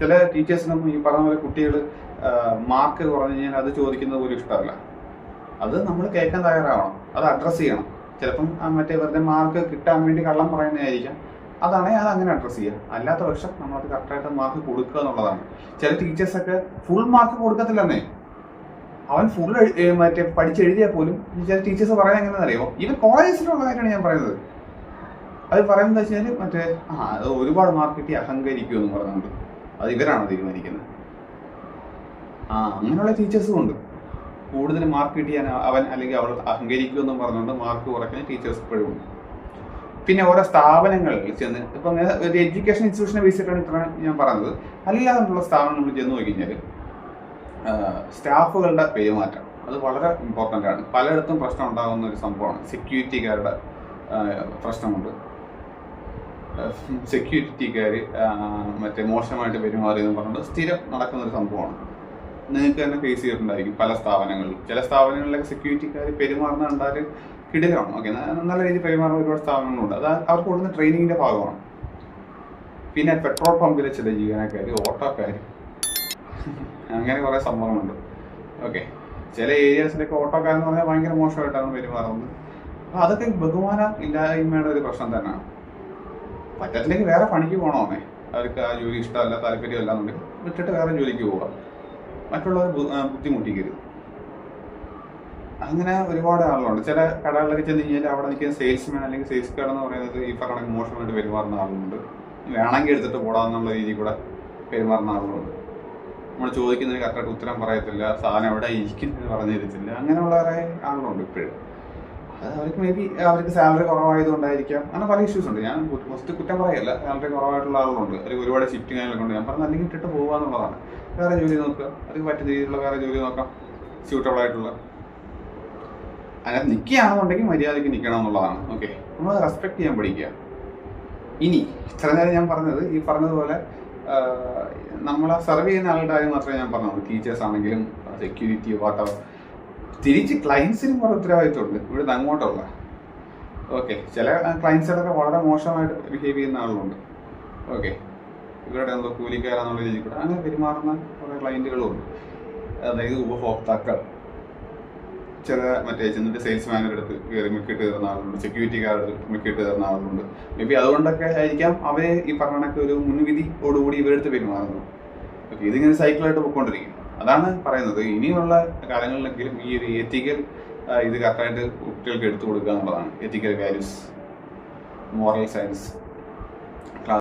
ചില ടീച്ചേഴ്സിനൊന്നും ഈ പറഞ്ഞ പോലെ കുട്ടികൾ മാർക്ക് കുറഞ്ഞു കഴിഞ്ഞാൽ അത് ചോദിക്കുന്നത് പോലും ഇഷ്ടമല്ല. അത് നമ്മൾ കേൾക്കാൻ തയ്യാറാവണം, അത് അഡ്രസ്സ് ചെയ്യണം. ചിലപ്പം മറ്റേ വെറുതെ മാർക്ക് കിട്ടാൻ വേണ്ടി കള്ളം പറയുന്നതായിരിക്കാം. അതാണെങ്കിൽ അത് അങ്ങനെ അഡ്രസ്സ് ചെയ്യുക. അല്ലാത്ത പക്ഷം നമ്മളത് കറക്റ്റായിട്ട് മാർക്ക് കൊടുക്കുക എന്നുള്ളതാണ്. ചില ടീച്ചേഴ്സൊക്കെ ഫുൾ മാർക്ക് കൊടുക്കത്തില്ലെന്നേ. അവൻ ഫുൾ മറ്റേ പഠിച്ചെഴുതിയാൽ പോലും ചില ടീച്ചേഴ്സ് പറയാൻ എങ്ങനെയാണെന്ന് അറിയുമോ? ഇവൻ കോളേജിലുള്ള കാര്യമാണ് ഞാൻ പറയുന്നത്. അത് പറയുന്നത് വെച്ച് കഴിഞ്ഞാൽ മറ്റേ അത് ഒരുപാട് മാർക്ക് കിട്ടി അഹങ്കരിക്കുമെന്ന് പറഞ്ഞുകൊണ്ട് അത് ഇവരാണ് തീരുമാനിക്കുന്നത്. അങ്ങനെയുള്ള ടീച്ചേഴ്സും ഉണ്ട്. കൂടുതൽ മാർക്ക് കിട്ടിയാൽ അവൻ അല്ലെങ്കിൽ അവൾ അഹങ്കരിക്കുമെന്നും പറഞ്ഞുകൊണ്ട് മാർക്ക് കുറയ്ക്കുന്ന ടീച്ചേഴ്സ് ഇപ്പോഴും ഉണ്ട്. പിന്നെ ഓരോ സ്ഥാപനങ്ങളിൽ ചെന്ന് ഇപ്പം ഒരു എഡ്യൂക്കേഷൻ ഇൻസ്റ്റിറ്റ്യൂഷനെ ബേസ് ചെയ്തിട്ടാണ് ഇത്ര ഞാൻ പറഞ്ഞത്. അല്ലാതെയുള്ള സ്ഥാപനങ്ങളിൽ ചെന്ന് നോക്കി കഴിഞ്ഞാൽ സ്റ്റാഫുകളുടെ പെരുമാറ്റം അത് വളരെ ഇമ്പോർട്ടൻ്റ് ആണ്. പലയിടത്തും പ്രശ്നം ഉണ്ടാകുന്ന ഒരു സംഭവമാണ്. സെക്യൂരിറ്റിക്കാരുടെ പ്രശ്നമുണ്ട്. സെക്യൂരിറ്റിക്കാർ മറ്റേ മോശമായിട്ട് പെരുമാറിയെന്ന് പറഞ്ഞിട്ട് സ്ഥിരം നടക്കുന്നൊരു സംഭവമാണ്. നിങ്ങൾക്ക് തന്നെ ഫേസ് ചെയ്തിട്ടുണ്ടായിരിക്കും പല സ്ഥാപനങ്ങളിലും. ചില സ്ഥാപനങ്ങളിലൊക്കെ സെക്യൂരിറ്റിക്കാർ പെരുമാറുന്ന കണ്ടാൽ കിടിലാണ്. ഓക്കെ, നല്ല രീതിയിൽ പെരുമാറുന്ന ഒരുപാട് സ്ഥാപനങ്ങളുണ്ട്. അത് അവർക്ക് കൊടുക്കുന്ന ട്രെയിനിങ്ങിൻ്റെ ഭാഗമാണ്. പിന്നെ പെട്രോൾ പമ്പിലെ ചില ജീവനക്കാർ, ഓട്ടോക്കാർ, അങ്ങനെ കുറേ സംഭവങ്ങളുണ്ട്. ഓക്കെ, ചില ഏരിയാസിലൊക്കെ ഓട്ടോക്കാരെന്ന് പറഞ്ഞാൽ ഭയങ്കര മോശമായിട്ടാണ് പെരുമാറുന്നത്. അപ്പോൾ അതൊക്കെ ബഹുമാനം ഇല്ലായ്മയുടെ ഒരു പ്രശ്നം തന്നെയാണ്. പറ്റത്തിലേക്ക് വേറെ പണിക്ക് പോകണമെന്നേ, അവർക്ക് ആ ജോലി ഇഷ്ടമല്ല, താല്പര്യമല്ല എന്നുണ്ടെങ്കിൽ വിട്ടിട്ട് വേറെ ജോലിക്ക് പോവുക. മറ്റുള്ളവർ ബുദ്ധിമുട്ടിക്കരുത്. അങ്ങനെ ഒരുപാട് ആളുകളുണ്ട്. ചില കടകളിലൊക്കെ ചെന്ന് കഴിഞ്ഞാൽ അവിടെ നിൽക്കുന്ന സെയിൽസ്മാൻ അല്ലെങ്കിൽ സെയിൽസ് കാർഡ് എന്ന് പറയുന്നത് ഈ പറഞ്ഞ മോശമായിട്ട് പെരുമാറുന്ന ആളുകളുണ്ട്. വേണമെങ്കിൽ എടുത്തിട്ട് പോടാന്നുള്ള രീതിയിൽ കൂടെ പെരുമാറുന്ന ആളുകളുണ്ട്. നമ്മൾ ചോദിക്കുന്നതിന് കറക്റ്റായിട്ട് ഉത്തരം പറയത്തില്ല, സാധനം എവിടെ ഇരിക്കുന്നതെന്ന് പറഞ്ഞു തരത്തില്ല. അങ്ങനെയുള്ള കുറേ ആളുകളുണ്ട് ഇപ്പോഴും. അത് അവർക്ക് മേ ബി അവർക്ക് സാലറി കുറവായതുകൊണ്ടായിരിക്കാം. അങ്ങനെ പല ഇഷ്യൂസ് ഉണ്ട്. ഞാൻ ഫസ്റ്റ് കുറ്റം പറയല്ല, സാലറി കുറവായിട്ടുള്ള ആളുകളുണ്ട്. അല്ലെങ്കിൽ ഒരുപാട് ഷിഫ്റ്റിംഗ് കാര്യങ്ങളൊക്കെ ഉണ്ട്. ഞാൻ പറഞ്ഞത് അല്ലെങ്കിൽ ഇട്ടിട്ട് പോകുക എന്നുള്ളതാണ്. വേറെ ജോലി നോക്കുക, അതിന് പറ്റുന്ന രീതിയിലുള്ള വേറെ ജോലി നോക്കാം, സ്യൂട്ടബിൾ ആയിട്ടുള്ള. അതിനകത്ത് നിൽക്കുകയാണെന്നുണ്ടെങ്കിൽ മര്യാദയ്ക്ക് നിൽക്കണം എന്നുള്ളതാണ്. ഓക്കെ, നമ്മൾ റെസ്പെക്ട് ചെയ്യാൻ പഠിക്കുക. ഇനി ഇത്ര നേരം ഞാൻ പറഞ്ഞത് ഈ പറഞ്ഞതുപോലെ നമ്മളെ സെർവ് ചെയ്യുന്ന ആളുടെ കാര്യം മാത്രമേ ഞാൻ പറഞ്ഞുള്ളൂ. ടീച്ചേഴ്സ് ആണെങ്കിലും സെക്യൂരിറ്റി വാട്ടവർ. തിരിച്ച് ക്ലയൻസിനും കുറേ ഉത്തരവാദിത്തമുണ്ട് ഇവിടുന്ന് അങ്ങോട്ടുള്ള. ഓക്കെ, ചില ക്ലയൻസുകളൊക്കെ വളരെ മോശമായിട്ട് ബിഹേവ് ചെയ്യുന്ന ആളുകളുണ്ട്. ഓക്കെ, ഇവരുടെ എന്തോ കൂലിക്കാരെന്നുള്ള രീതിയിൽ കൂടെ അങ്ങനെ പെരുമാറുന്ന കുറേ ക്ലയൻറ്റുകളുമുണ്ട്. അതായത് ഉപഭോക്താക്കൾ. ചില മറ്റേ ചെന്നിട്ട് സെയിൽസ്മാൻ്റെ അടുത്ത് കയറി മിക്കിട്ട് കയറുന്ന ആളുണ്ട്, സെക്യൂരിറ്റിക്കാരുടെ അടുത്ത് മിക്കിട്ട് കയറുന്ന ആളുണ്ട്. മേ ബി അതുകൊണ്ടൊക്കെ ആയിരിക്കാം അവരെ ഈ പറഞ്ഞ ഒരു മുൻവിധിയോടുകൂടി ഇവരെടുത്ത് പെരുമാറുന്നത്. ഓക്കെ, ഇതിങ്ങനെ സൈക്കിളായിട്ട് പോയിക്കൊണ്ടിരിക്കും. അതാണ് പറയുന്നത്. ഇനിയുള്ള കാലങ്ങളിലെങ്കിലും ഈ ഒരു എത്തിക്കൽ ഇത് കറക്റ്റായിട്ട് കുട്ടികൾക്ക് എടുത്തു കൊടുക്കുക എന്നുള്ളതാണ്. എത്തിക്കൽ വാല്യൂസ്, മോറൽ സയൻസ്.